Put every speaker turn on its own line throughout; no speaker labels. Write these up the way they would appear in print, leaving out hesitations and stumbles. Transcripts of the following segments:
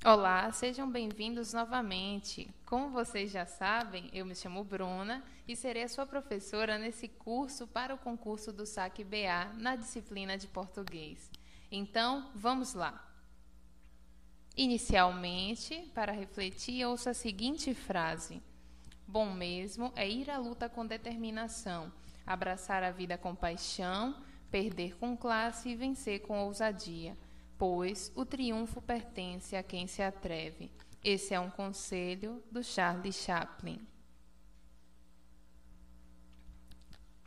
Olá, sejam bem-vindos novamente. Como vocês já sabem, eu me chamo Bruna e serei a sua professora nesse curso para o concurso do SAC BA na disciplina de português. Então, vamos lá. Inicialmente, para refletir, ouça a seguinte frase: bom mesmo é ir à luta com determinação, abraçar a vida com paixão, perder com classe e vencer com ousadia, pois o triunfo pertence a quem se atreve. Esse é um conselho do Charlie Chaplin.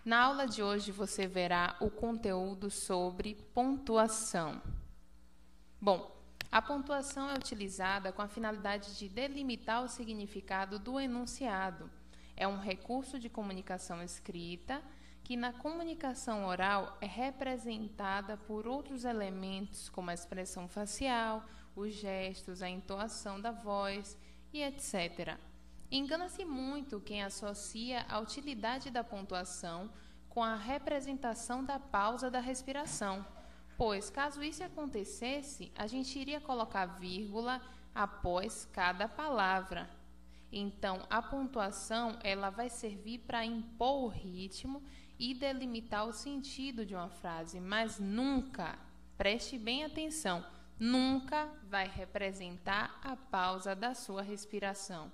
Na aula de hoje você verá o conteúdo sobre pontuação. Bom, a pontuação é utilizada com a finalidade de delimitar o significado do enunciado. É um recurso de comunicação escrita que na comunicação oral é representada por outros elementos como a expressão facial, os gestos, a entoação da voz e etc. Engana-se muito quem associa a utilidade da pontuação com a representação da pausa da respiração, pois, caso isso acontecesse, a gente iria colocar vírgula após cada palavra. Então, a pontuação ela vai servir para impor o ritmo e delimitar o sentido de uma frase, mas nunca, preste bem atenção, nunca vai representar a pausa da sua respiração.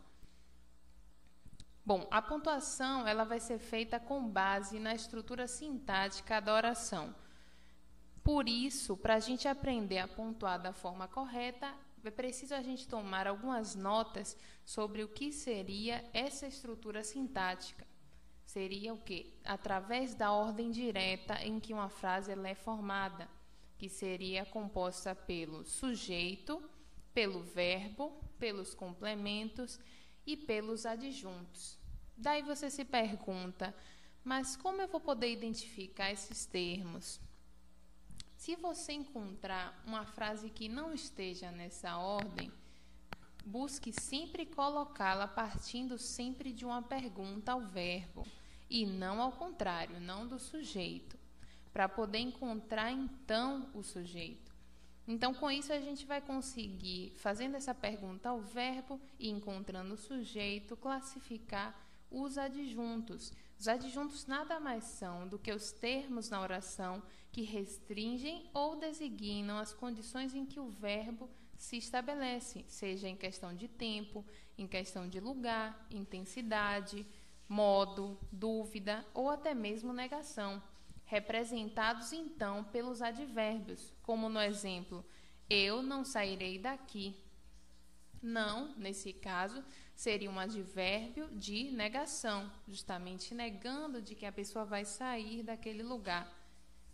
Bom, a pontuação ela vai ser feita com base na estrutura sintática da oração. Por isso, para a gente aprender a pontuar da forma correta, é preciso a gente tomar algumas notas sobre o que seria essa estrutura sintática. Seria o quê? Através da ordem direta em que uma frase ela é formada, que seria composta pelo sujeito, pelo verbo, pelos complementos e pelos adjuntos. Daí você se pergunta, mas como eu vou poder identificar esses termos? Se você encontrar uma frase que não esteja nessa ordem, busque sempre colocá-la partindo sempre de uma pergunta ao verbo e não ao contrário, não do sujeito, para poder encontrar então o sujeito. Então, com isso, a gente vai conseguir, fazendo essa pergunta ao verbo e encontrando o sujeito, classificar os adjuntos. Os adjuntos nada mais são do que os termos na oração que restringem ou designam as condições em que o verbo se estabelece, seja em questão de tempo, em questão de lugar, intensidade, modo, dúvida ou até mesmo negação, representados então pelos advérbios, como no exemplo, eu não sairei daqui. Não, nesse caso, seria um advérbio de negação, justamente negando de que a pessoa vai sair daquele lugar.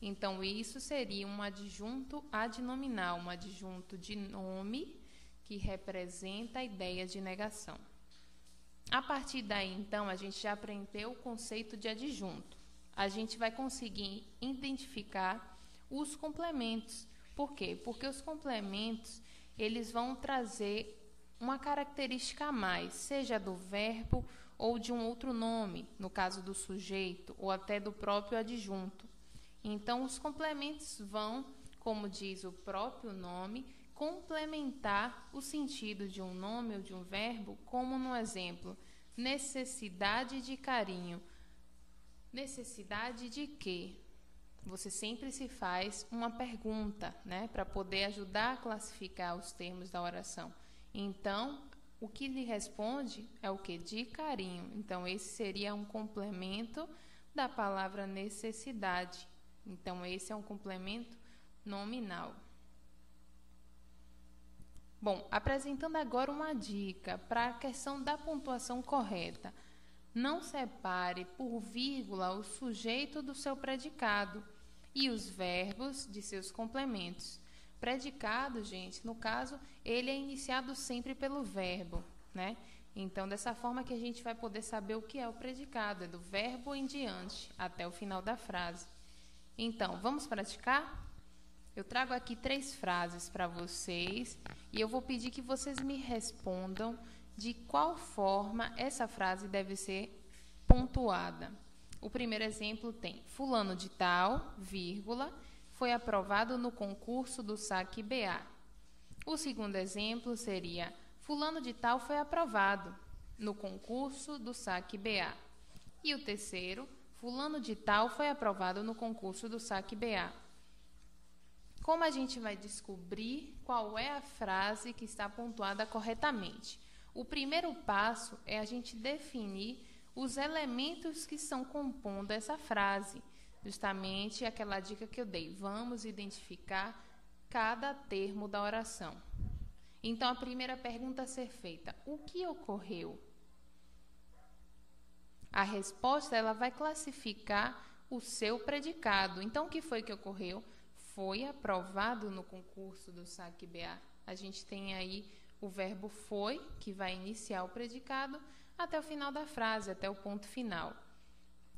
Então, isso seria um adjunto adnominal, um adjunto de nome que representa a ideia de negação. A partir daí, então, a gente já aprendeu o conceito de adjunto. A gente vai conseguir identificar os complementos. Por quê? Porque os complementos, eles vão trazer uma característica a mais, seja do verbo ou de um outro nome, no caso do sujeito, ou até do próprio adjunto. Então, os complementos vão, como diz o próprio nome, complementar o sentido de um nome ou de um verbo, como no exemplo, necessidade de carinho. Necessidade de quê? Você sempre se faz uma pergunta, né, para poder ajudar a classificar os termos da oração. Então, o que lhe responde é o que? De carinho. Então, esse seria um complemento da palavra necessidade. Então, esse é um complemento nominal. Bom, apresentando agora uma dica para a questão da pontuação correta. Não separe por vírgula o sujeito do seu predicado e os verbos de seus complementos. Predicado, gente, no caso, ele é iniciado sempre pelo verbo, né? Então, dessa forma que a gente vai poder saber o que é o predicado, é do verbo em diante, até o final da frase. Então, vamos praticar? Eu trago aqui 3 frases para vocês e eu vou pedir que vocês me respondam de qual forma essa frase deve ser pontuada. O primeiro exemplo tem: fulano de tal, vírgula, foi aprovado no concurso do SAC BA. O segundo exemplo seria: fulano de tal foi aprovado no concurso do SAC BA. E o terceiro: fulano de tal foi aprovado no concurso do SAC BA. Como a gente vai descobrir qual é a frase que está pontuada corretamente? O primeiro passo é a gente definir os elementos que estão compondo essa frase. Justamente aquela dica que eu dei. Vamos identificar cada termo da oração. Então, a primeira pergunta a ser feita: o que ocorreu? A resposta ela vai classificar o seu predicado. Então, o que foi que ocorreu? Foi aprovado no concurso do SAC BA. A gente tem aí o verbo foi, que vai iniciar o predicado, até o final da frase, até o ponto final.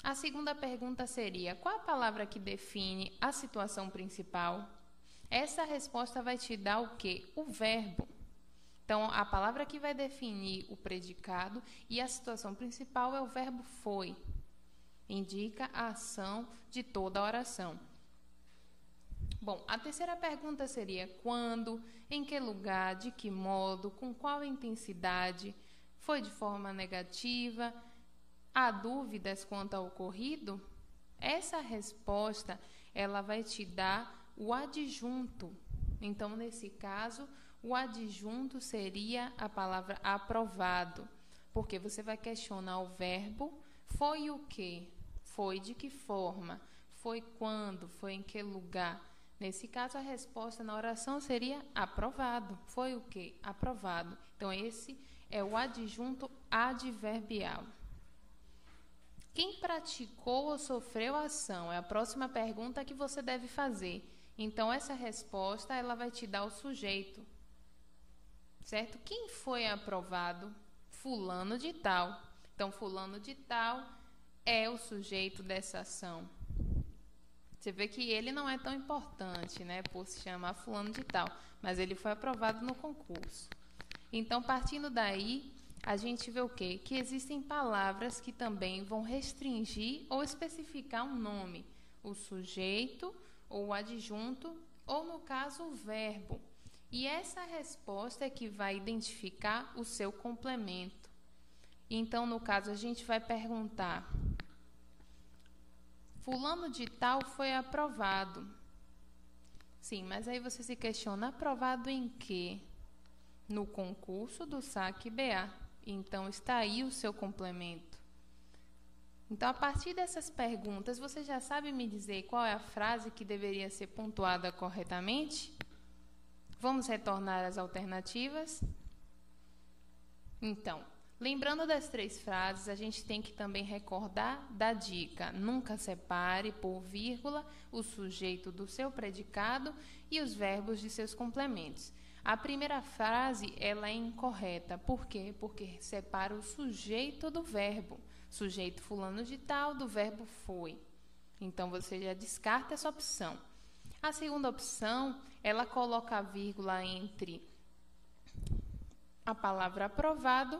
A segunda pergunta seria: qual a palavra que define a situação principal? Essa resposta vai te dar o quê? O verbo. Então, a palavra que vai definir o predicado e a situação principal é o verbo foi. Indica a ação de toda a oração. Bom, a terceira pergunta seria: quando, em que lugar, de que modo, com qual intensidade, foi de forma negativa, há dúvidas quanto ao ocorrido? Essa resposta, ela vai te dar o adjunto. Então, nesse caso, o adjunto seria a palavra aprovado, porque você vai questionar o verbo. Foi o quê? Foi de que forma? Foi quando? Foi em que lugar? Nesse caso, a resposta na oração seria aprovado. Foi o quê? Aprovado. Então, esse é o adjunto adverbial. Quem praticou ou sofreu a ação? É a próxima pergunta que você deve fazer. Então, essa resposta ela vai te dar o sujeito. Certo? Quem foi aprovado? Fulano de tal. Então, fulano de tal é o sujeito dessa ação. Você vê que ele não é tão importante, né, por se chamar fulano de tal, mas ele foi aprovado no concurso. Então, partindo daí, a gente vê o quê? Que existem palavras que também vão restringir ou especificar um nome, o sujeito ou o adjunto, ou no caso, o verbo. E essa resposta é que vai identificar o seu complemento. Então, no caso, a gente vai perguntar: fulano de tal foi aprovado. Sim, mas aí você se questiona: aprovado em quê? No concurso do SAC BA. Então, está aí o seu complemento. Então, a partir dessas perguntas, você já sabe me dizer qual é a frase que deveria ser pontuada corretamente? Vamos retornar às alternativas? Então, lembrando das três frases, a gente tem que também recordar da dica: nunca separe por vírgula o sujeito do seu predicado e os verbos de seus complementos. A primeira frase ela é incorreta. Por quê? Porque separa o sujeito do verbo. Sujeito fulano de tal, do verbo foi. Então, você já descarta essa opção. A segunda opção, ela coloca a vírgula entre a palavra aprovado,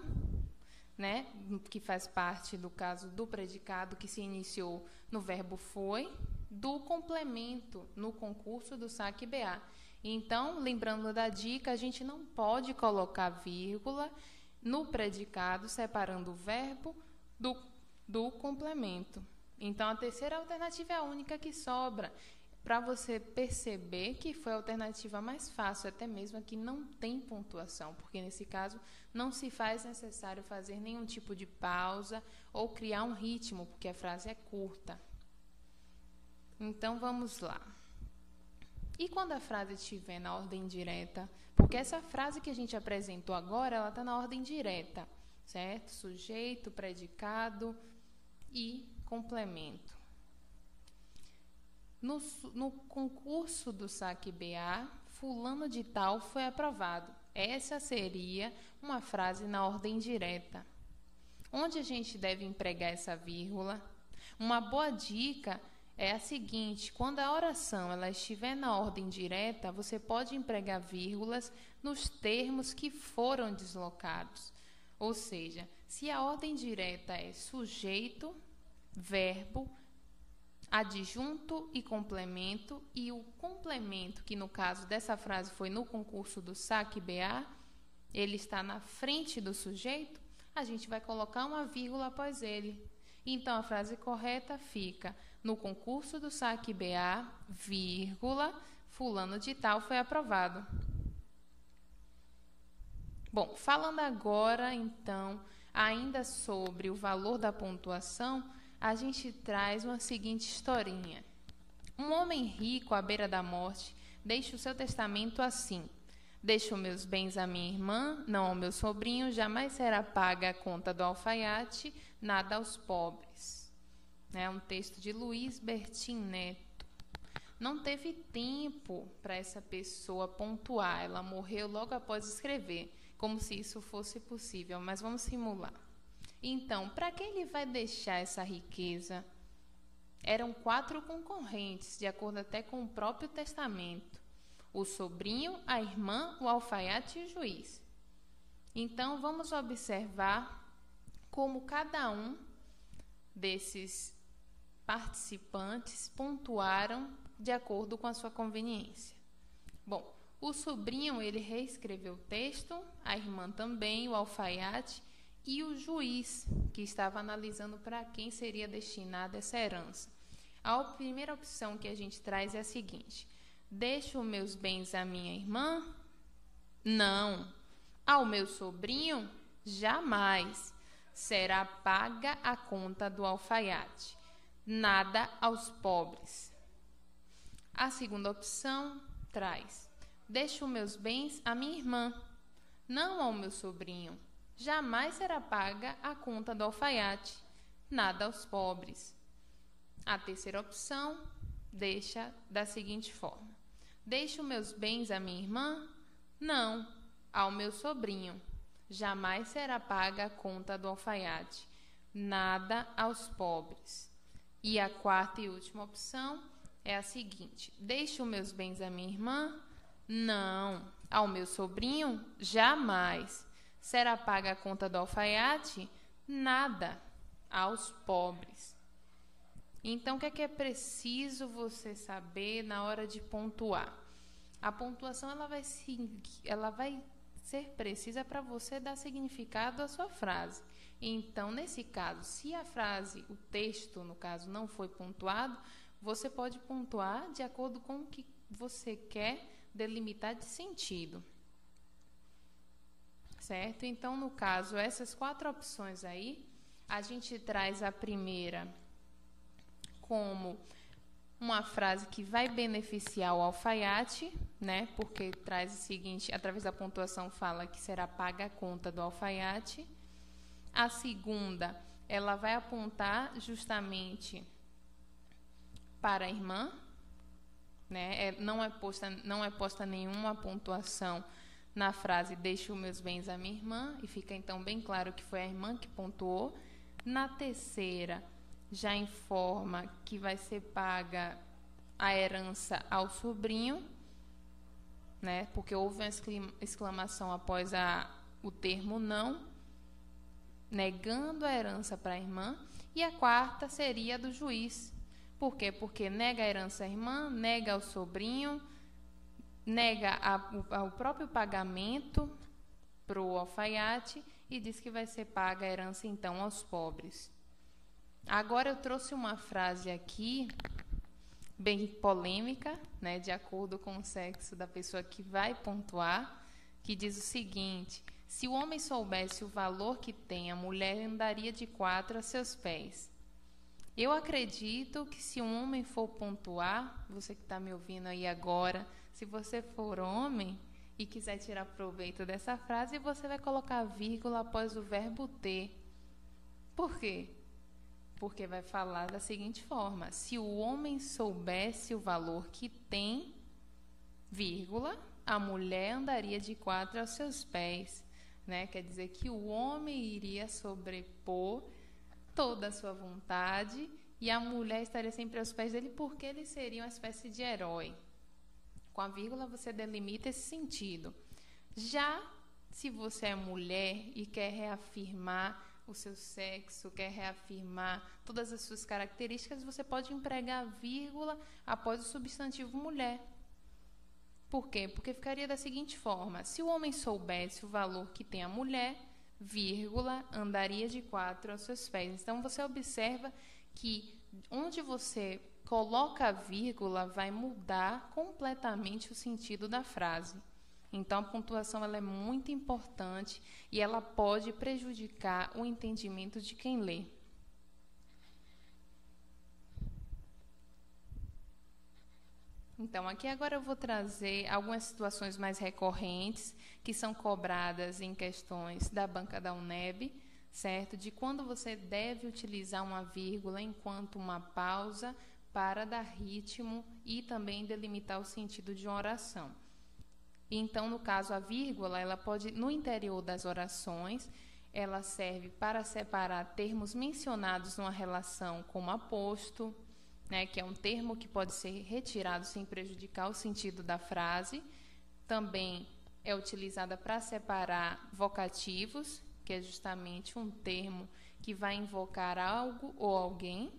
né, que faz parte do caso do predicado que se iniciou no verbo foi, do complemento no concurso do SAC BA. Então, lembrando da dica, a gente não pode colocar vírgula no predicado separando o verbo do complemento. Então, a terceira alternativa é a única que sobra, para você perceber que foi a alternativa mais fácil, até mesmo a que não tem pontuação, porque nesse caso não se faz necessário fazer nenhum tipo de pausa ou criar um ritmo, porque a frase é curta. Então, vamos lá. E quando a frase estiver na ordem direta? Porque essa frase que a gente apresentou agora, ela está na ordem direta, certo? Sujeito, predicado e complemento. No concurso do SAC BA, fulano de tal foi aprovado. Essa seria uma frase na ordem direta. Onde a gente deve empregar essa vírgula? Uma boa dica é a seguinte: quando a oração ela estiver na ordem direta, você pode empregar vírgulas nos termos que foram deslocados. Ou seja, se a ordem direta é sujeito, verbo, adjunto e complemento, e o complemento, que no caso dessa frase foi no concurso do SAC-BA, ele está na frente do sujeito, a gente vai colocar uma vírgula após ele. Então, a frase correta fica: no concurso do SAC-BA, vírgula, fulano de tal foi aprovado. Bom, falando agora, então, ainda sobre o valor da pontuação, a gente traz uma seguinte historinha. Um homem rico à beira da morte deixa o seu testamento assim: deixo meus bens à minha irmã, não ao meu sobrinho, jamais será paga a conta do alfaiate, nada aos pobres. É um texto de Luiz Bertin Neto. Não teve tempo para essa pessoa pontuar, ela morreu logo após escrever, como se isso fosse possível, mas vamos simular. Então, para quem ele vai deixar essa riqueza? Eram 4 concorrentes, de acordo até com o próprio testamento: o sobrinho, a irmã, o alfaiate e o juiz. Então, vamos observar como cada um desses participantes pontuaram de acordo com a sua conveniência. Bom, o sobrinho, ele reescreveu o texto, a irmã também, o alfaiate e o juiz, que estava analisando para quem seria destinada essa herança. A primeira opção que a gente traz é a seguinte: deixo meus bens à minha irmã? Não. Ao meu sobrinho? Jamais. Será paga a conta do alfaiate. Nada aos pobres. A segunda opção traz: deixo meus bens à minha irmã? Não ao meu sobrinho. Jamais será paga a conta do alfaiate. Nada aos pobres. A terceira opção deixa da seguinte forma: deixo meus bens à minha irmã? Não, ao meu sobrinho. Jamais será paga a conta do alfaiate. Nada aos pobres. E a quarta e última opção é a seguinte: deixo meus bens à minha irmã? Não, ao meu sobrinho? Jamais. Será paga a conta do alfaiate? Nada aos pobres. Então, o que é preciso você saber na hora de pontuar? A pontuação ela vai ser precisa para você dar significado à sua frase. Então, nesse caso, se a frase, o texto, no caso, não foi pontuado, você pode pontuar de acordo com o que você quer delimitar de sentido. Certo? Então, no caso, essas 4 opções aí, a gente traz a primeira como uma frase que vai beneficiar o alfaiate, né? Porque traz o seguinte: através da pontuação fala que será paga a conta do alfaiate. A segunda, ela vai apontar justamente para a irmã, né? Não é posta nenhuma pontuação na frase deixo meus bens à minha irmã, e fica então bem claro que foi a irmã que pontuou. Na terceira, já informa que vai ser paga a herança ao sobrinho, né? Porque houve uma exclamação após o termo não, negando a herança para a irmã. E a quarta seria a do juiz. Por quê? Porque nega a herança à irmã, nega ao sobrinho, nega o próprio pagamento para o alfaiate e diz que vai ser paga a herança, então, aos pobres. Agora, eu trouxe uma frase aqui, bem polêmica, né, de acordo com o sexo da pessoa que vai pontuar, que diz o seguinte: se o homem soubesse o valor que tem, a mulher andaria de 4 a seus pés. Eu acredito que se um homem for pontuar, você que está me ouvindo aí agora, se você for homem e quiser tirar proveito dessa frase, você vai colocar vírgula após o verbo ter. Por quê? Porque vai falar da seguinte forma: se o homem soubesse o valor que tem, vírgula, a mulher andaria de 4 aos seus pés. Né? Quer dizer que o homem iria sobrepor toda a sua vontade e a mulher estaria sempre aos pés dele, porque ele seria uma espécie de herói. Com a vírgula você delimita esse sentido. Já se você é mulher e quer reafirmar o seu sexo, quer reafirmar todas as suas características, você pode empregar a vírgula após o substantivo mulher. Por quê? Porque ficaria da seguinte forma: se o homem soubesse o valor que tem a mulher, vírgula, andaria de 4 aos seus pés. Então, você observa que onde você coloca a vírgula vai mudar completamente o sentido da frase. Então, a pontuação ela é muito importante e ela pode prejudicar o entendimento de quem lê. Então, aqui agora eu vou trazer algumas situações mais recorrentes que são cobradas em questões da banca da UNEB, certo? De quando você deve utilizar uma vírgula enquanto uma pausa para dar ritmo e também delimitar o sentido de uma oração. Então, no caso, a vírgula, ela pode, no interior das orações, ela serve para separar termos mencionados numa relação como aposto, né, que é um termo que pode ser retirado sem prejudicar o sentido da frase. Também é utilizada para separar vocativos, que é justamente um termo que vai invocar algo ou alguém,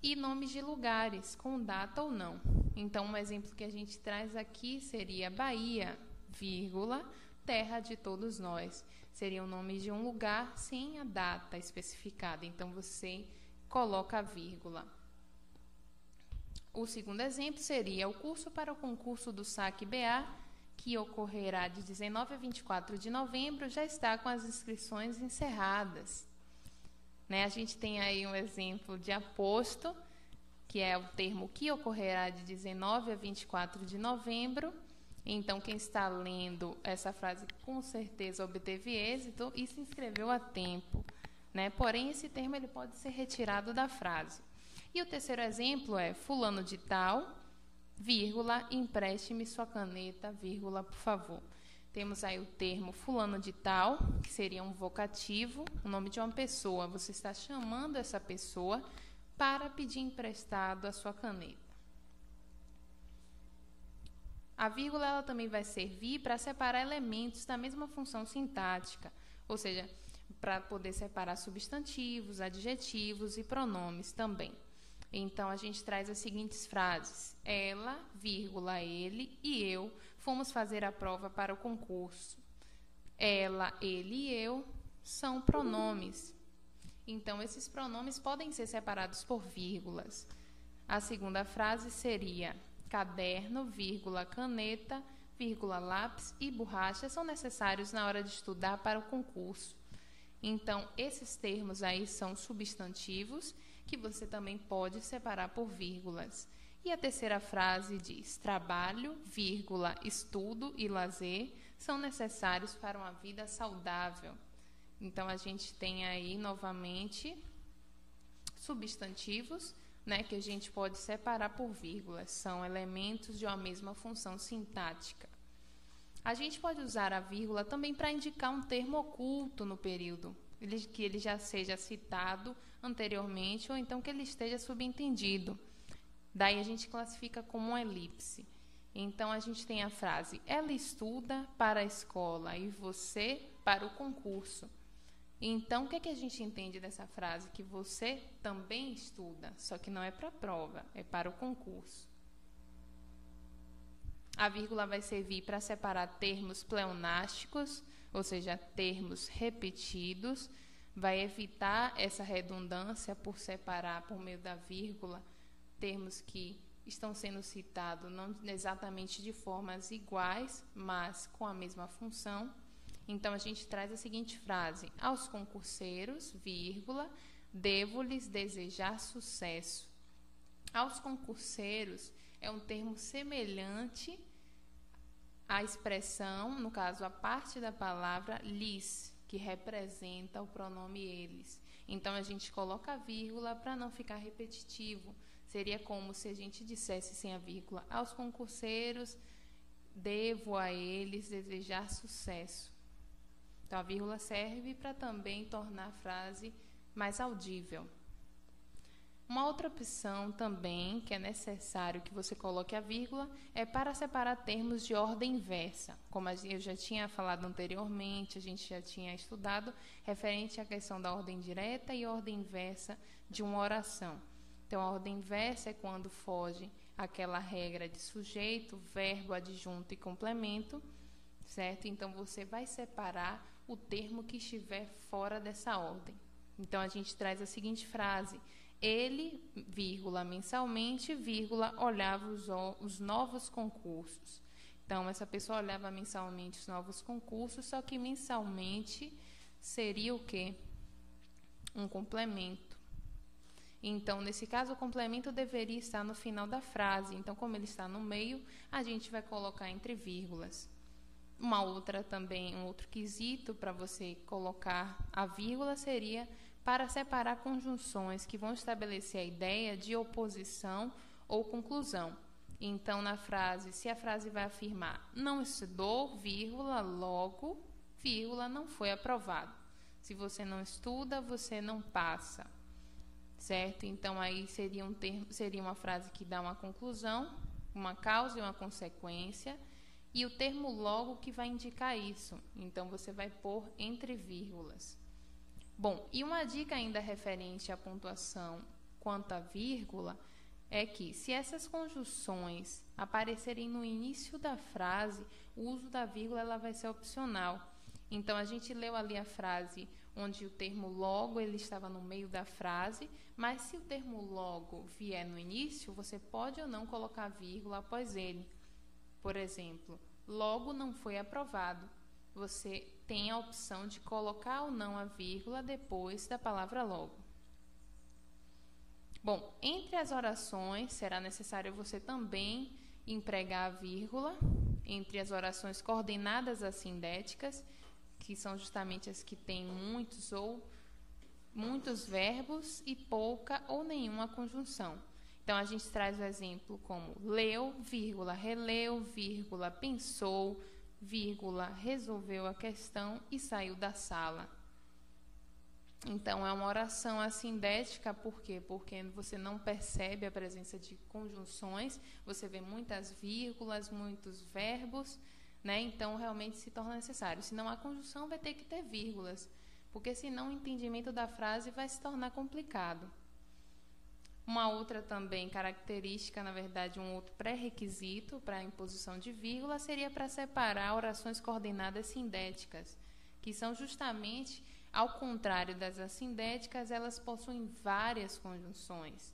e nomes de lugares, com data ou não. Então, um exemplo que a gente traz aqui seria Bahia, vírgula, terra de todos nós. Seria o nome de um lugar sem a data especificada. Então, você coloca a vírgula. O segundo exemplo seria o curso para o concurso do SAC-BA, que ocorrerá de 19 a 24 de novembro, já está com as inscrições encerradas. Né? A gente tem aí um exemplo de aposto, que é o termo que ocorrerá de 19 a 24 de novembro. Então, quem está lendo essa frase com certeza obteve êxito e se inscreveu a tempo. Né? Porém, esse termo ele pode ser retirado da frase. E o terceiro exemplo é fulano de tal, vírgula, empreste-me sua caneta, vírgula, por favor. Temos aí o termo fulano de tal, que seria um vocativo, o nome de uma pessoa. Você está chamando essa pessoa para pedir emprestado a sua caneta. A vírgula ela também vai servir para separar elementos da mesma função sintática, ou seja, para poder separar substantivos, adjetivos e pronomes também. Então, a gente traz as seguintes frases. Ela, vírgula, ele e eu fomos fazer a prova para o concurso. Ela, ele e eu são pronomes. Então, esses pronomes podem ser separados por vírgulas. A segunda frase seria caderno, vírgula, caneta, vírgula, lápis e borracha são necessários na hora de estudar para o concurso. Então, esses termos aí são substantivos que você também pode separar por vírgulas. E a terceira frase diz: trabalho, vírgula, estudo e lazer são necessários para uma vida saudável. Então, a gente tem aí, novamente, substantivos, né, que a gente pode separar por vírgulas. São elementos de uma mesma função sintática. A gente pode usar a vírgula também para indicar um termo oculto no período, que ele já seja citado anteriormente ou então que ele esteja subentendido. Daí a gente classifica como uma elipse. Então, a gente tem a frase, ela estuda para a escola e você para o concurso. Então, o que é que a gente entende dessa frase? Que você também estuda, só que não é para a prova, é para o concurso. A vírgula vai servir para separar termos pleonásticos, ou seja, termos repetidos. Vai evitar essa redundância por separar, por meio da vírgula, termos que estão sendo citados não exatamente de formas iguais, mas com a mesma função. Então, a gente traz a seguinte frase: aos concurseiros, vírgula, devo-lhes desejar sucesso. Aos concurseiros é um termo semelhante à expressão, no caso, a parte da palavra lhes, que representa o pronome eles. Então, a gente coloca a vírgula para não ficar repetitivo. Seria como se a gente dissesse sem a vírgula: aos concurseiros, devo a eles desejar sucesso. Então, a vírgula serve para também tornar a frase mais audível. Uma outra opção também, que é necessário que você coloque a vírgula, é para separar termos de ordem inversa. Como eu já tinha falado anteriormente, a gente já tinha estudado referente à questão da ordem direta e ordem inversa de uma oração. Então, a ordem inversa é quando foge aquela regra de sujeito, verbo, adjunto e complemento, certo? Então, você vai separar o termo que estiver fora dessa ordem. Então, a gente traz a seguinte frase: ele, vírgula, mensalmente, vírgula, olhava os novos concursos. Então, essa pessoa olhava mensalmente os novos concursos, só que mensalmente seria o quê? Um complemento. Então, nesse caso, o complemento deveria estar no final da frase. Então, como ele está no meio, a gente vai colocar entre vírgulas. Uma outra também, um outro quesito para você colocar a vírgula seria para separar conjunções que vão estabelecer a ideia de oposição ou conclusão. Então, na frase, se a frase vai afirmar não estudou, vírgula, logo, vírgula, não foi aprovado. Se você não estuda, você não passa. Certo? Então, aí seria uma frase que dá uma conclusão, uma causa e uma consequência, e o termo logo que vai indicar isso. Então, você vai pôr entre vírgulas. Bom, e uma dica ainda referente à pontuação quanto à vírgula é que, se essas conjunções aparecerem no início da frase, o uso da vírgula ela vai ser opcional. Então, a gente leu ali a frase onde o termo logo ele estava no meio da frase, mas se o termo logo vier no início, você pode ou não colocar vírgula após ele. Por exemplo, logo não foi aprovado. Você tem a opção de colocar ou não a vírgula depois da palavra logo. Bom, entre as orações, será necessário você também empregar a vírgula entre as orações coordenadas assindéticas, que são justamente as que têm muitos verbos e pouca ou nenhuma conjunção. Então, a gente traz o exemplo como leu, vírgula, releu, vírgula, pensou, vírgula, resolveu a questão e saiu da sala. Então, é uma oração assindética, por quê? Porque você não percebe a presença de conjunções, você vê muitas vírgulas, muitos verbos, né? Então, realmente se torna necessário. Se não há conjunção, vai ter que ter vírgulas, porque senão o entendimento da frase vai se tornar complicado. Uma outra também característica, na verdade, um outro pré-requisito para a imposição de vírgula seria para separar orações coordenadas sindéticas, que são justamente, ao contrário das assindéticas, elas possuem várias conjunções,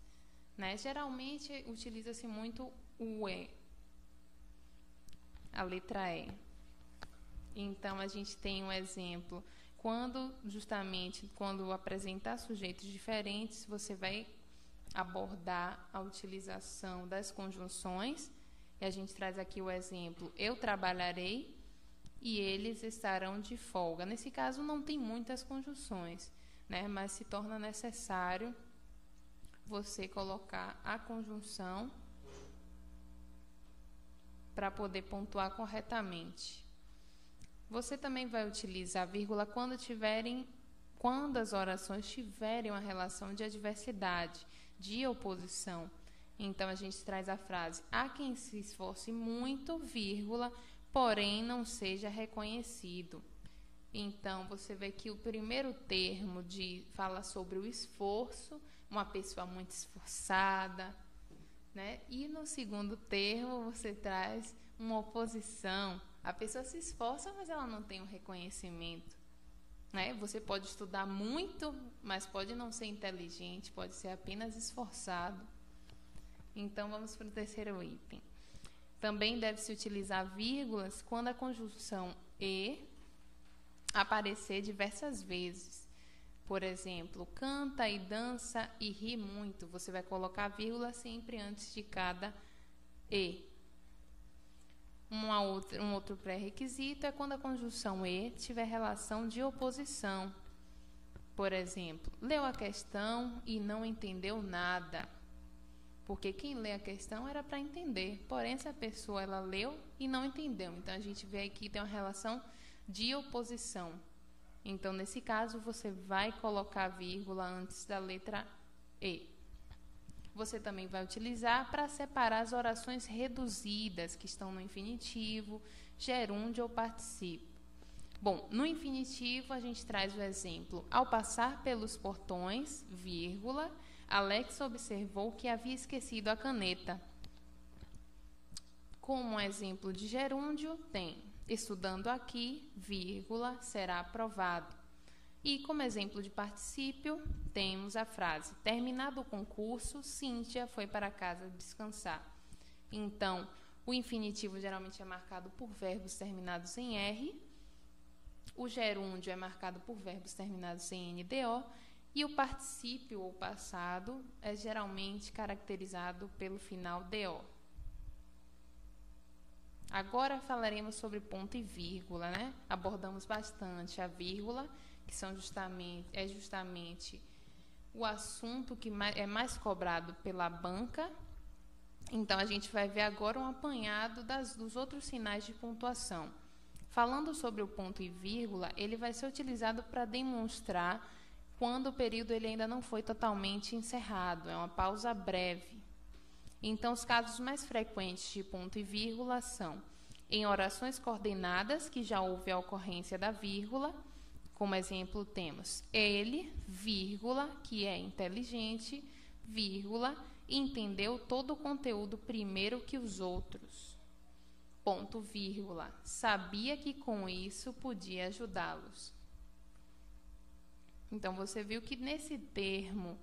né? Geralmente, utiliza-se muito o E, a letra E. Então, a gente tem um exemplo. Quando apresentar sujeitos diferentes, você vai abordar a utilização das conjunções. E a gente traz aqui o exemplo: eu trabalharei e eles estarão de folga. Nesse caso, não tem muitas conjunções, né? Mas se torna necessário você colocar a conjunção para poder pontuar corretamente. Você também vai utilizar a vírgula quando as orações tiverem uma relação de adversidade, de oposição. Então, a gente traz a frase: há quem se esforce muito, vírgula, porém não seja reconhecido. Então, você vê que o primeiro termo fala sobre o esforço, uma pessoa muito esforçada, né? E no segundo termo, você traz uma oposição. A pessoa se esforça, mas ela não tem um reconhecimento, né? Você pode estudar muito, mas pode não ser inteligente, pode ser apenas esforçado. Então, vamos para o terceiro item. Também deve-se utilizar vírgulas quando a conjunção e aparecer diversas vezes. Por exemplo, canta e dança e ri muito. Você vai colocar a vírgula sempre antes de cada e. Um outro pré-requisito é quando a conjunção e tiver relação de oposição. Por exemplo, leu a questão e não entendeu nada. Porque quem lê a questão era para entender. Porém, essa pessoa ela leu e não entendeu. Então, a gente vê aqui que tem uma relação de oposição. Então, nesse caso, você vai colocar a vírgula antes da letra E. Você também vai utilizar para separar as orações reduzidas, que estão no infinitivo, gerúndio ou particípio. Bom, no infinitivo a gente traz o exemplo: ao passar pelos portões, vírgula, Alex observou que havia esquecido a caneta. Como exemplo de gerúndio, tem: estudando aqui, vírgula, será aprovado. E como exemplo de particípio, temos a frase: terminado o concurso, Cíntia foi para casa descansar. Então, o infinitivo geralmente é marcado por verbos terminados em R, o gerúndio é marcado por verbos terminados em NDO, e o particípio ou passado é geralmente caracterizado pelo final DO. Agora falaremos sobre ponto e vírgula, né? Abordamos bastante a vírgula, que é justamente o assunto que é mais cobrado pela banca. Então, a gente vai ver agora um apanhado dos outros sinais de pontuação. Falando sobre o ponto e vírgula, ele vai ser utilizado para demonstrar quando o período ele ainda não foi totalmente encerrado, é uma pausa breve. Então, os casos mais frequentes de ponto e vírgula são em orações coordenadas, que já houve a ocorrência da vírgula. Como exemplo, temos ele, vírgula, que é inteligente, vírgula, entendeu todo o conteúdo primeiro que os outros. Ponto, vírgula, sabia que com isso podia ajudá-los. Então, você viu que nesse termo,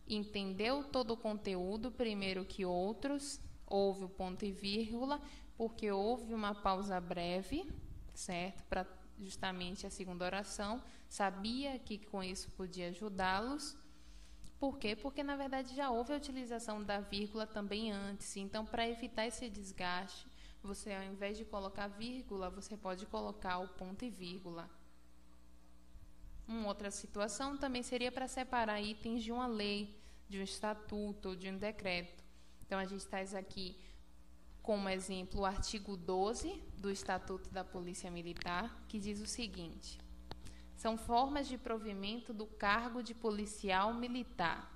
entendeu todo o conteúdo primeiro que outros, houve o ponto e vírgula, porque houve uma pausa breve, certo? Para justamente a segunda oração, sabia que com isso podia ajudá-los. Por quê? Porque, na verdade, já houve a utilização da vírgula também antes. Então, para evitar esse desgaste, você, ao invés de colocar vírgula, você pode colocar o ponto e vírgula. Uma outra situação também seria para separar itens de uma lei, de um estatuto ou de um decreto. Então, a gente traz aqui como exemplo o artigo 12 do Estatuto da Polícia Militar, que diz o seguinte: são formas de provimento do cargo de policial militar.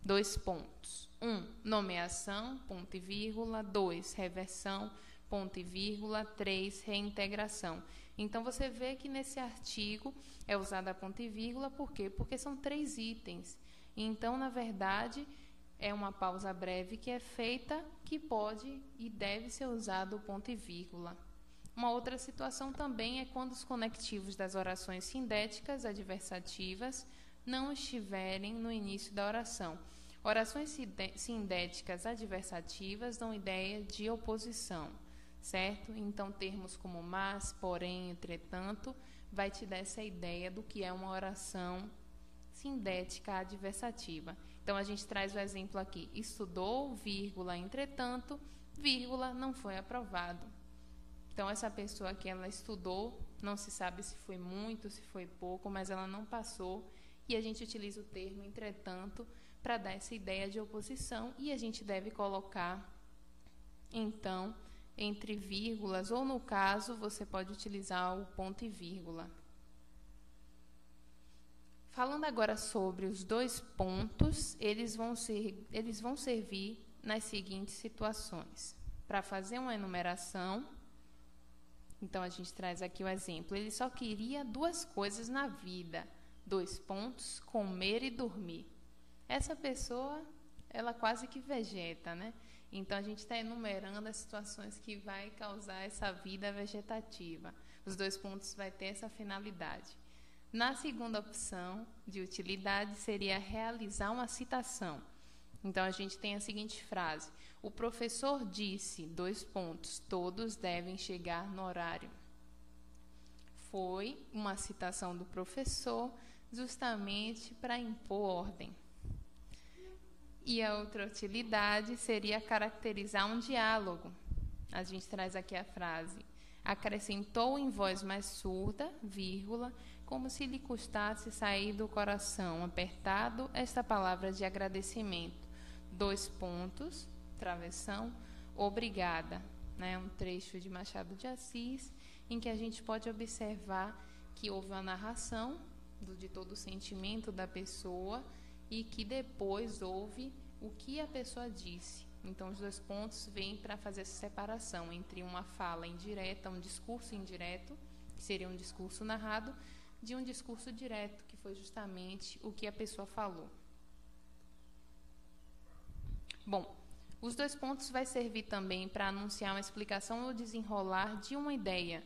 2 pontos. 1. Nomeação, ponto e vírgula. 2. Reversão, ponto e vírgula. 3. Reintegração. Então, você vê que nesse artigo é usada ponto e vírgula, por quê? Porque são 3 itens. Então, na verdade, é uma pausa breve que é feita, que pode e deve ser usado o ponto e vírgula. Uma outra situação também é quando os conectivos das orações sindéticas adversativas não estiverem no início da oração. Orações sindéticas adversativas dão ideia de oposição, certo? Então, termos como mas, porém, entretanto, vai te dar essa ideia do que é uma oração sindética adversativa. Então, a gente traz o exemplo aqui: estudou, vírgula, entretanto, vírgula, não foi aprovado. Então, essa pessoa aqui, ela estudou, não se sabe se foi muito, se foi pouco, mas ela não passou, e a gente utiliza o termo entretanto para dar essa ideia de oposição, e a gente deve colocar, então, entre vírgulas, ou no caso, você pode utilizar o ponto e vírgula. Falando agora sobre os 2 pontos, eles vão servir nas seguintes situações: para fazer uma enumeração. Então, a gente traz aqui o exemplo: ele só queria 2 coisas na vida, 2 pontos, comer e dormir. Essa pessoa, ela quase que vegeta, né? Então, a gente está enumerando as situações que vai causar essa vida vegetativa. Os 2 pontos vai ter essa finalidade. Na segunda opção de utilidade seria realizar uma citação. Então, a gente tem a seguinte frase: o professor disse, 2 pontos, todos devem chegar no horário. Foi uma citação do professor justamente para impor ordem. E a outra utilidade seria caracterizar um diálogo. A gente traz aqui a frase: acrescentou em voz mais surda, vírgula, como se lhe custasse sair do coração apertado esta palavra de agradecimento. 2 pontos, travessão, obrigada. Né? Um trecho de Machado de Assis, em que a gente pode observar que houve uma narração de todo o sentimento da pessoa, e que depois houve o que a pessoa disse. Então, os 2 pontos vêm para fazer essa separação entre uma fala indireta, um discurso indireto, que seria um discurso narrado, de um discurso direto, que foi justamente o que a pessoa falou. Bom, os 2 pontos vai servir também para anunciar uma explicação ou desenrolar de uma ideia.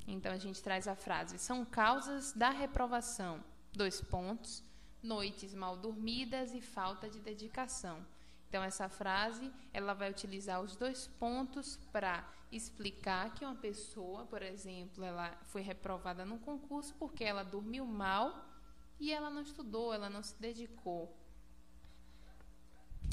Então, a gente traz a frase: são causas da reprovação, 2 pontos, noites mal dormidas e falta de dedicação. Então, essa frase, ela vai utilizar os 2 pontos para explicar que uma pessoa, por exemplo, ela foi reprovada no concurso porque ela dormiu mal e ela não estudou, ela não se dedicou.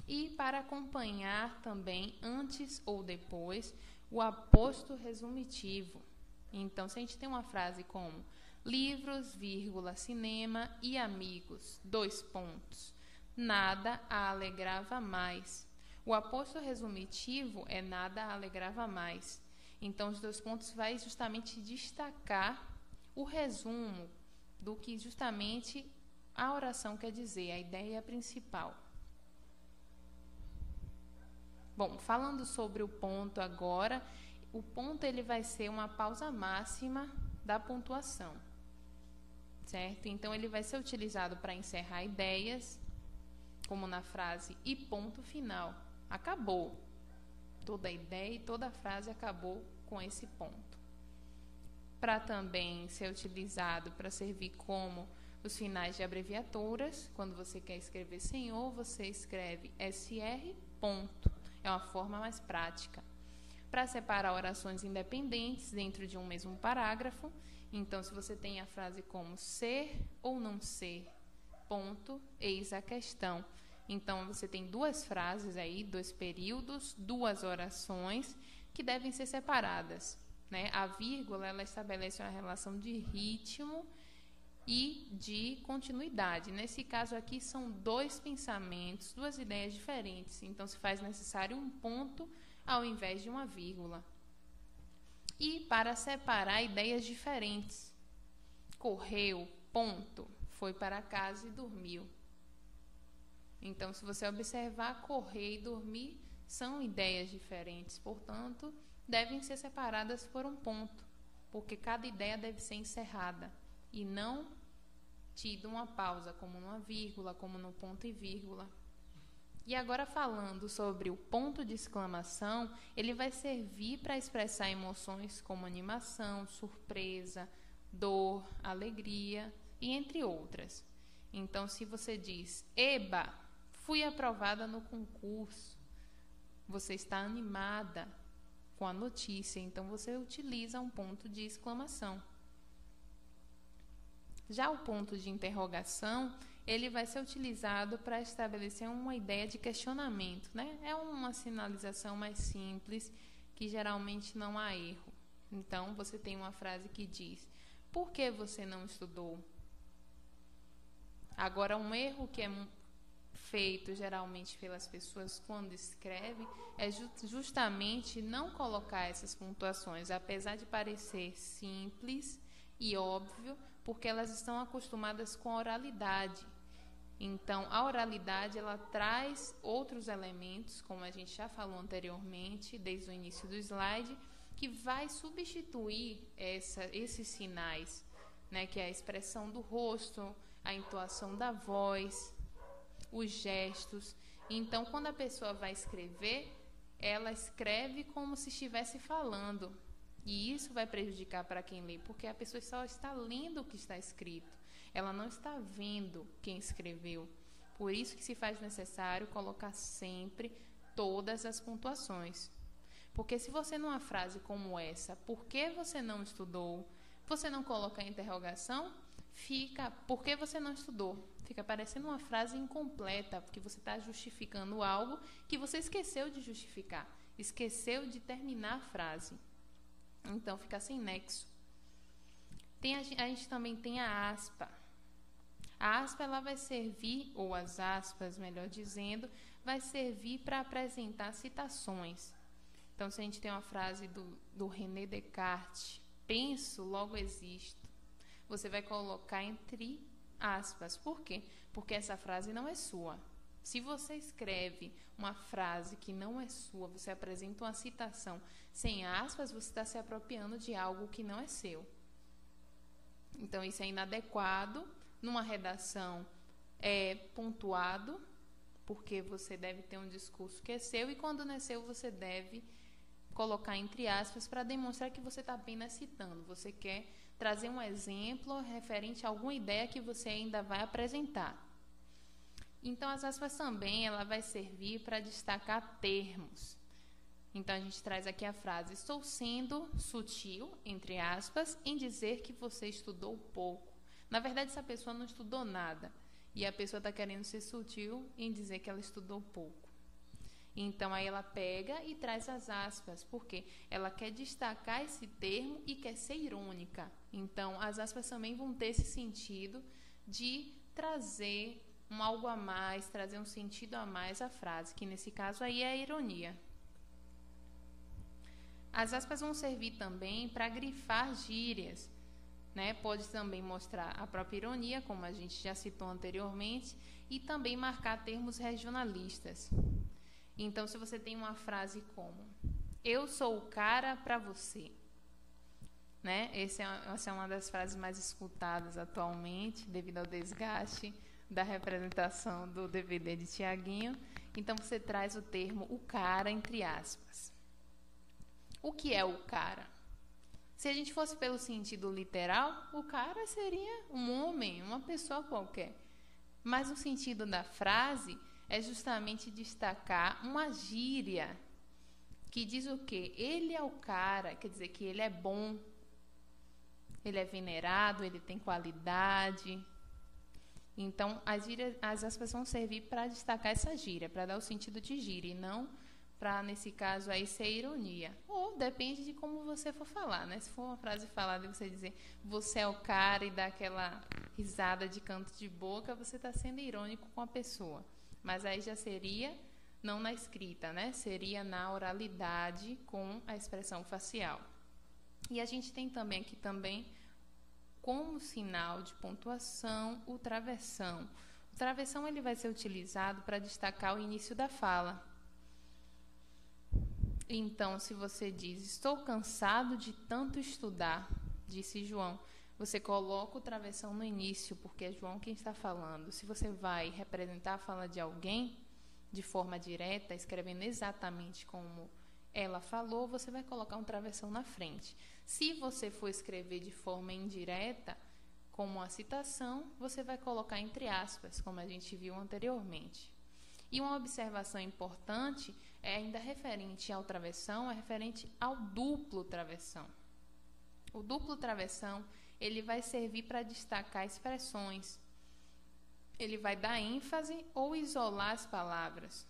E para acompanhar também, antes ou depois, o aposto resumitivo. Então, se a gente tem uma frase como livros, vírgula, cinema e amigos, 2 pontos, nada a alegrava mais. O aposto resumitivo é nada a alegrava mais. Então, os 2 pontos vai justamente destacar o resumo do que justamente a oração quer dizer, a ideia principal. Bom, falando sobre o ponto agora, o ponto ele vai ser uma pausa máxima da pontuação, certo? Então, ele vai ser utilizado para encerrar ideias, como na frase e ponto final. Acabou. Toda a ideia e toda a frase acabou com esse ponto. Para também ser utilizado para servir como os finais de abreviaturas. Quando você quer escrever senhor, você escreve SR, ponto. É uma forma mais prática. Para separar orações independentes dentro de um mesmo parágrafo. Então, se você tem a frase como ser ou não ser, ponto, eis a questão. Então, você tem 2 frases aí, 2 períodos, 2 orações que devem ser separadas, né? A vírgula, ela estabelece uma relação de ritmo e de continuidade. Nesse caso aqui, são 2 pensamentos, 2 ideias diferentes. Então, se faz necessário um ponto ao invés de uma vírgula. E para separar ideias diferentes. Correu, ponto, foi para casa e dormiu. Então, se você observar, correr e dormir são ideias diferentes. Portanto, devem ser separadas por um ponto, porque cada ideia deve ser encerrada e não tido uma pausa, como numa vírgula, como no ponto e vírgula. E agora, falando sobre o ponto de exclamação, ele vai servir para expressar emoções como animação, surpresa, dor, alegria e entre outras. Então, se você diz, eba, fui aprovada no concurso, você está animada com a notícia, então você utiliza um ponto de exclamação. Já o ponto de interrogação, ele vai ser utilizado para estabelecer uma ideia de questionamento, né? É uma sinalização mais simples, que geralmente não há erro. Então, você tem uma frase que diz, por que você não estudou? Agora, um erro que é feito geralmente pelas pessoas quando escrevem é justamente não colocar essas pontuações, apesar de parecer simples e óbvio, porque elas estão acostumadas com a oralidade. Então, a oralidade, ela traz outros elementos, como a gente já falou anteriormente, desde o início do slide, que vai substituir esses sinais, né, que é a expressão do rosto, a entoação da voz, os gestos. Então, quando a pessoa vai escrever, ela escreve como se estivesse falando. E isso vai prejudicar para quem lê, porque a pessoa só está lendo o que está escrito. Ela não está vendo quem escreveu. Por isso que se faz necessário colocar sempre todas as pontuações. Porque se você numa frase como essa, por que você não estudou, você não coloca a interrogação, fica, por que você não estudou? Fica parecendo uma frase incompleta, porque você está justificando algo que você esqueceu de justificar, esqueceu de terminar a frase. Então, fica sem nexo. A gente também tem a aspa. A aspa, ela vai servir, ou as aspas, melhor dizendo, vai servir para apresentar citações. Então, se a gente tem uma frase do René Descartes, penso, logo existo, você vai colocar entre aspas. Por quê? Porque essa frase não é sua. Se você escreve uma frase que não é sua, você apresenta uma citação sem aspas, você está se apropriando de algo que não é seu. Então, isso é inadequado. Numa redação é pontuado, porque você deve ter um discurso que é seu, e quando não é seu, você deve colocar entre aspas para demonstrar que você está apenas citando. Você quer trazer um exemplo referente a alguma ideia que você ainda vai apresentar. Então, as aspas também ela vai servir para destacar termos. Então, a gente traz aqui a frase: estou sendo sutil, entre aspas, em dizer que você estudou pouco. Na verdade, essa pessoa não estudou nada. E a pessoa está querendo ser sutil em dizer que ela estudou pouco. Então, aí ela pega e traz as aspas, porque ela quer destacar esse termo e quer ser irônica. Então, as aspas também vão ter esse sentido de trazer algo a mais, trazer um sentido a mais à frase, que nesse caso aí é a ironia. As aspas vão servir também para grifar gírias, né? Pode também mostrar a própria ironia, como a gente já citou anteriormente, e também marcar termos regionalistas. Então, se você tem uma frase como: eu sou o cara para você, né? Essa é uma das frases mais escutadas atualmente, devido ao desgaste da representação do DVD de Tiaguinho. Então, você traz o termo o cara entre aspas. O que é o cara? Se a gente fosse pelo sentido literal, o cara seria um homem, uma pessoa qualquer. Mas o sentido da frase é justamente destacar uma gíria que diz o quê? Ele é o cara, quer dizer que ele é bom, ele é venerado, ele tem qualidade. Então, as aspas vão servir para destacar essa gíria, para dar o sentido de gíria, e não para, nesse caso aí, ser ironia. Ou depende de como você for falar, né? Se for uma frase falada e você dizer você é o cara e dar aquela risada de canto de boca, você está sendo irônico com a pessoa. Mas aí já seria, não na escrita, né? Seria na oralidade com a expressão facial. E a gente tem também aqui como sinal de pontuação o travessão. O travessão ele vai ser utilizado para destacar o início da fala. Então, se você diz, estou cansado de tanto estudar, disse João, você coloca o travessão no início, porque é João quem está falando. Se você vai representar a fala de alguém de forma direta, escrevendo exatamente como ela falou, você vai colocar um travessão na frente. Se você for escrever de forma indireta, como a citação, você vai colocar entre aspas, como a gente viu anteriormente. E uma observação importante ainda referente ao travessão, é referente ao duplo travessão. O duplo travessão, ele vai servir para destacar expressões. Ele vai dar ênfase ou isolar as palavras,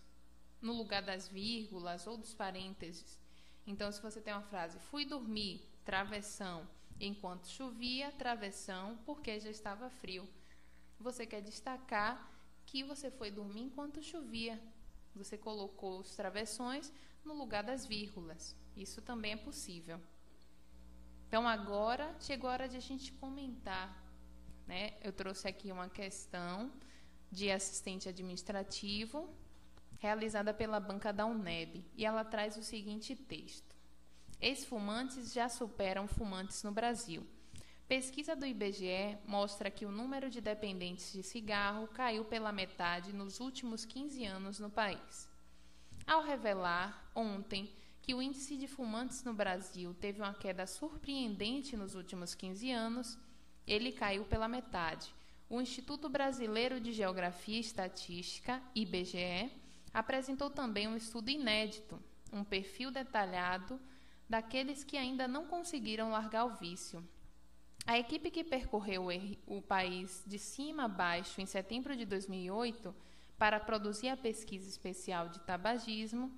no lugar das vírgulas ou dos parênteses. Então, se você tem uma frase, fui dormir, travessão, enquanto chovia, travessão, porque já estava frio. Você quer destacar que você foi dormir enquanto chovia. Você colocou os travessões no lugar das vírgulas. Isso também é possível. Então, agora chegou a hora de a gente comentar, né? Eu trouxe aqui uma questão de assistente administrativo realizada pela banca da UNEB. E ela traz o seguinte texto: ex-fumantes já superam fumantes no Brasil. Pesquisa do IBGE mostra que o número de dependentes de cigarro caiu pela metade nos últimos 15 anos no país. Ao revelar, ontem, que o índice de fumantes no Brasil teve uma queda surpreendente nos últimos 15 anos, ele caiu pela metade. O Instituto Brasileiro de Geografia e Estatística, IBGE, apresentou também um estudo inédito, um perfil detalhado daqueles que ainda não conseguiram largar o vício. A equipe que percorreu o país de cima a baixo em setembro de 2008 para produzir a pesquisa especial de tabagismo,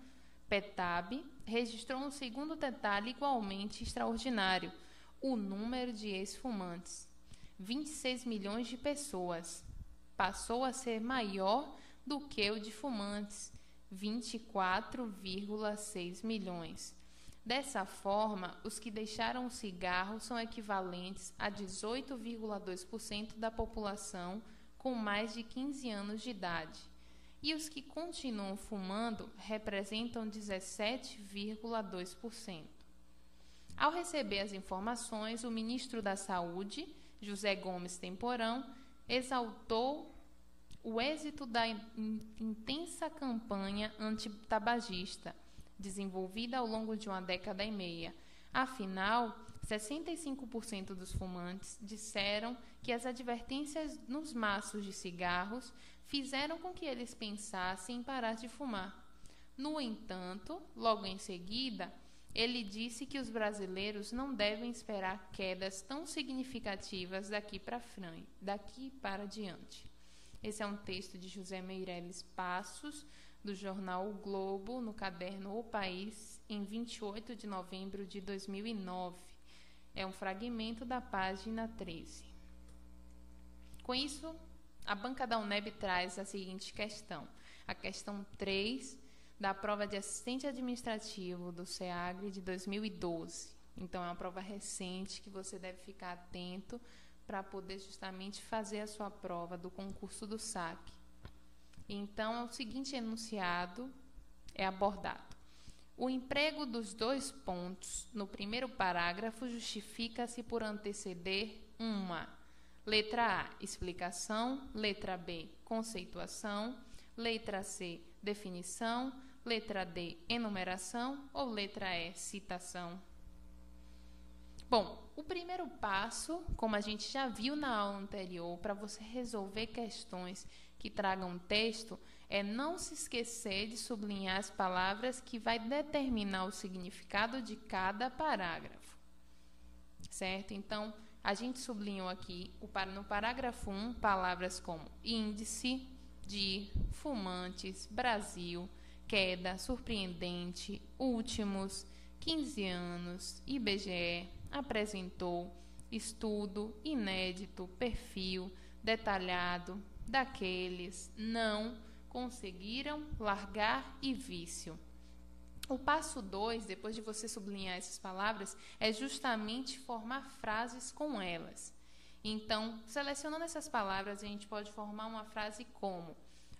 PETAB, registrou um segundo detalhe igualmente extraordinário: o número de ex-fumantes. 26 milhões de pessoas. Passou a ser maior do que o de fumantes, 24,6 milhões. Dessa forma, os que deixaram o cigarro são equivalentes a 18,2% da população com mais de 15 anos de idade, e os que continuam fumando representam 17,2%. Ao receber as informações, o ministro da Saúde, José Gomes Temporão, exaltou o êxito da intensa campanha antitabagista, desenvolvida ao longo de uma década e meia. Afinal, 65% dos fumantes disseram que as advertências nos maços de cigarros fizeram com que eles pensassem em parar de fumar. No entanto, logo em seguida, ele disse que os brasileiros não devem esperar quedas tão significativas daqui para diante. Esse é um texto de José Meireles Passos, do jornal O Globo, no caderno O País, em 28 de novembro de 2009. É um fragmento da página 13. Com isso, a banca da UNEB traz a seguinte questão. A questão 3 da prova de assistente administrativo do SEAGRE de 2012. Então, é uma prova recente que você deve ficar atento para poder justamente fazer a sua prova do concurso do SAC. Então, o seguinte enunciado é abordado. O emprego dos dois pontos no primeiro parágrafo justifica-se por anteceder uma: letra A, explicação; letra B, conceituação; letra C, definição; letra D, enumeração; ou letra E, citação. Bom, o primeiro passo, como a gente já viu na aula anterior, para você resolver questões que tragam texto, é não se esquecer de sublinhar as palavras que vai determinar o significado de cada parágrafo. Certo? Então, a gente sublinhou aqui, no parágrafo 1, palavras como índice, de, fumantes, Brasil, queda, surpreendente, últimos, 15 anos, IBGE, apresentou, estudo, inédito, perfil, detalhado, daqueles não conseguiram largar e vício. O passo 2, depois de você sublinhar essas palavras, é justamente formar frases com elas. Então, selecionando essas palavras, a gente pode formar uma frase como: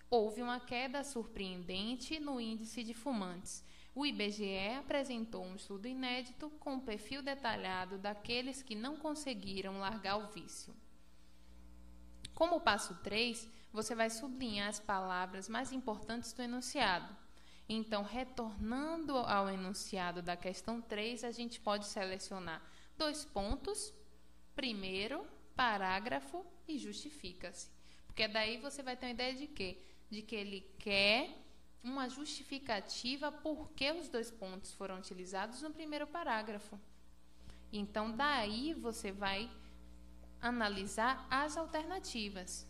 houve uma queda surpreendente no índice de fumantes. O IBGE apresentou um estudo inédito com um perfil detalhado daqueles que não conseguiram largar o vício. Como passo 3, você vai sublinhar as palavras mais importantes do enunciado. Então, retornando ao enunciado da questão 3, a gente pode selecionar 2 pontos, primeiro, parágrafo e justifica-se. Porque daí você vai ter uma ideia de quê? De que ele quer uma justificativa por que os 2 pontos foram utilizados no primeiro parágrafo. Então, daí você vai analisar as alternativas.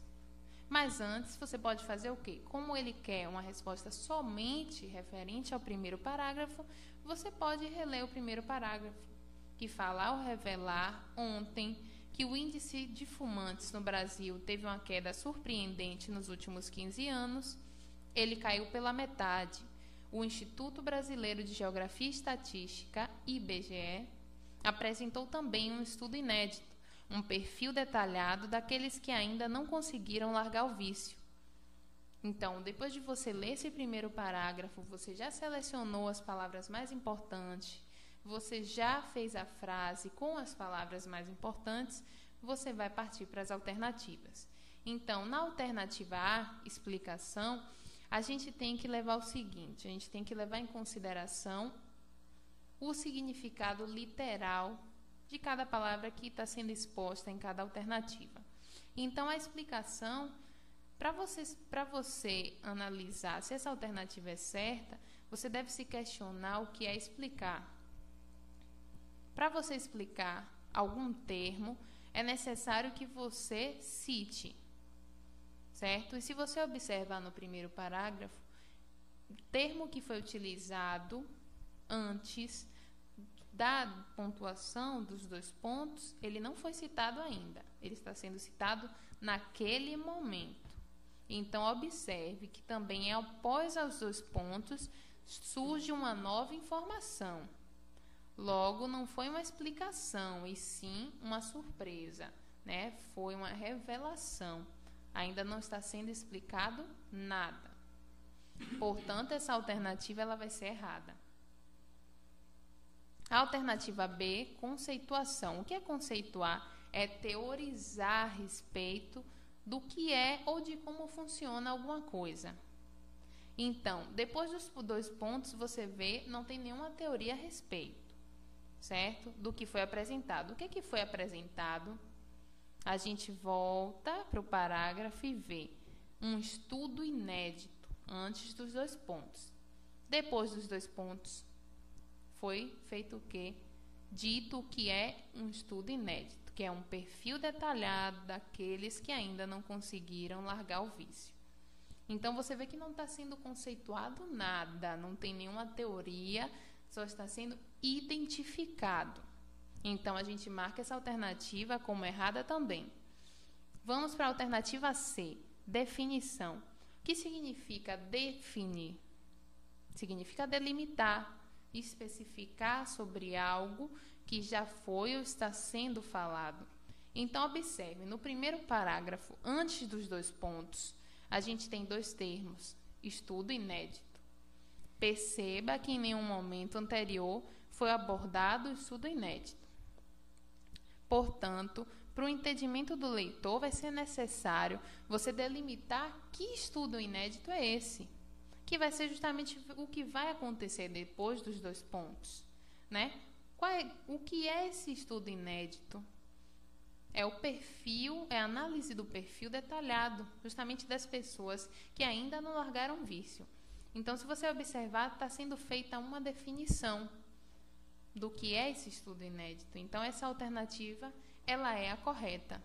Mas antes, você pode fazer o quê? Como ele quer uma resposta somente referente ao primeiro parágrafo, você pode reler o primeiro parágrafo, que fala: ao revelar ontem que o índice de fumantes no Brasil teve uma queda surpreendente nos últimos 15 anos, ele caiu pela metade. O Instituto Brasileiro de Geografia e Estatística, IBGE, apresentou também um estudo inédito, um perfil detalhado daqueles que ainda não conseguiram largar o vício. Então, depois de você ler esse primeiro parágrafo, você já selecionou as palavras mais importantes, você já fez a frase com as palavras mais importantes, você vai partir para as alternativas. Então, na alternativa A, explicação, a gente tem que levar o seguinte: a gente tem que levar em consideração o significado literal de cada palavra que está sendo exposta em cada alternativa. Então, a explicação, para você analisar se essa alternativa é certa, você deve se questionar o que é explicar. Para você explicar algum termo, é necessário que você cite, certo? E se você observar no primeiro parágrafo, o termo que foi utilizado antes da pontuação dos 2 pontos, ele não foi citado ainda. Ele está sendo citado naquele momento. Então, observe que também após os 2 pontos surge uma nova informação. Logo, não foi uma explicação, e sim uma surpresa, né? Foi uma revelação. Ainda não está sendo explicado nada. Portanto, essa alternativa ela vai ser errada. A alternativa B, conceituação. O que é conceituar? É teorizar a respeito do que é ou de como funciona alguma coisa. Então, depois dos 2 pontos, você vê, não tem nenhuma teoria a respeito, certo? Do que foi apresentado. O que é que foi apresentado? A gente volta para o parágrafo e vê um estudo inédito antes dos 2 pontos. Depois dos 2 pontos, foi feito o quê? Dito o que é um estudo inédito, que é um perfil detalhado daqueles que ainda não conseguiram largar o vício. Então, você vê que não está sendo conceituado nada, não tem nenhuma teoria, só está sendo identificado. Então, a gente marca essa alternativa como errada também. Vamos para a alternativa C, definição. O que significa definir? Significa delimitar, especificar sobre algo que já foi ou está sendo falado. Então, observe, no primeiro parágrafo, antes dos 2 pontos, a gente tem 2 termos, estudo inédito. Perceba que em nenhum momento anterior foi abordado o estudo inédito. Portanto, para o entendimento do leitor, vai ser necessário você delimitar que estudo inédito é esse, que vai ser justamente o que vai acontecer depois dos 2 pontos, né? O que é esse estudo inédito? É o perfil, é a análise do perfil detalhado, justamente das pessoas que ainda não largaram o vício. Então, se você observar, está sendo feita uma definição do que é esse estudo inédito. Então, essa alternativa, ela é a correta.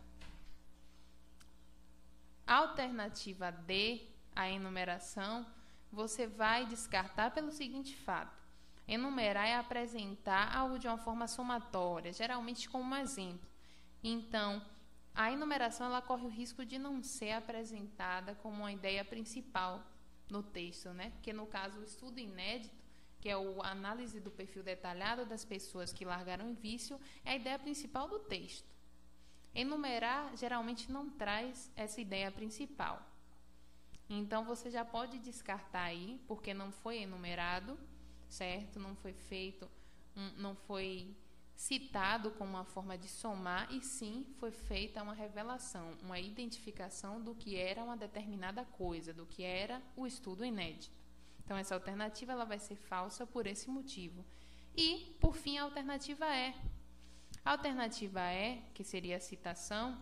A alternativa D, a enumeração, você vai descartar pelo seguinte fato. Enumerar é apresentar algo de uma forma somatória, geralmente como um exemplo. Então, a enumeração ela corre o risco de não ser apresentada como uma ideia principal no texto, né? Porque, no caso, o estudo inédito, que é a análise do perfil detalhado das pessoas que largaram o vício, é a ideia principal do texto. Enumerar, geralmente, não traz essa ideia principal. Então, você já pode descartar aí, porque não foi enumerado, certo? Não foi feito, não foi citado como uma forma de somar, e sim foi feita uma revelação, uma identificação do que era uma determinada coisa, do que era o estudo inédito. Então, essa alternativa ela vai ser falsa por esse motivo. E, por fim, a alternativa E. A alternativa E, que seria a citação,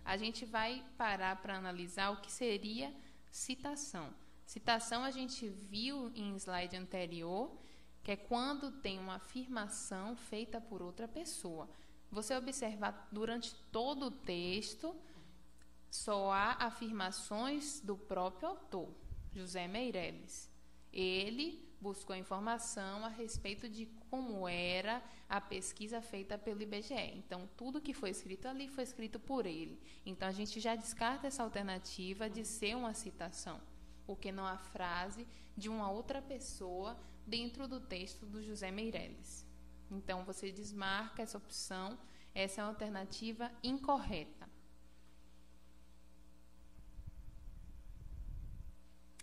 a gente vai parar para analisar o que seria citação. Citação a gente viu em slide anterior, que é quando tem uma afirmação feita por outra pessoa. Você observar durante todo o texto, só há afirmações do próprio autor, José Meireles. Ele buscou informação a respeito de como era a pesquisa feita pelo IBGE. Então, tudo que foi escrito ali foi escrito por ele. Então, a gente já descarta essa alternativa de ser uma citação, porque não há frase de uma outra pessoa dentro do texto do José Meireles. Então, você desmarca essa opção, essa é uma alternativa incorreta.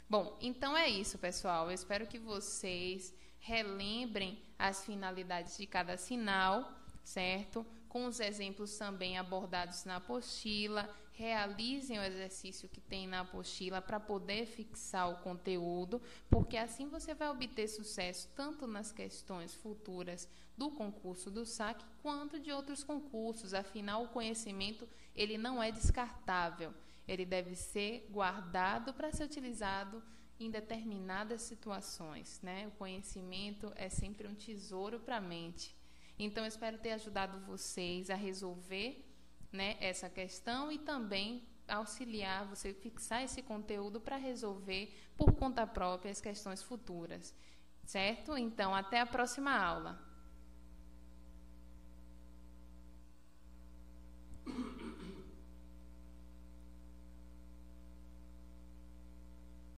Bom, então é isso, pessoal. Eu espero que vocês relembrem as finalidades de cada sinal, certo? Com os exemplos também abordados na apostila, realizem o exercício que tem na apostila para poder fixar o conteúdo, porque assim você vai obter sucesso tanto nas questões futuras do concurso do SAC quanto de outros concursos. Afinal, o conhecimento ele não é descartável, ele deve ser guardado para ser utilizado em determinadas situações, né? O conhecimento é sempre um tesouro para a mente. Então, eu espero ter ajudado vocês a resolver, né, essa questão e também auxiliar você a fixar esse conteúdo para resolver por conta própria as questões futuras, certo? Então, até a próxima aula.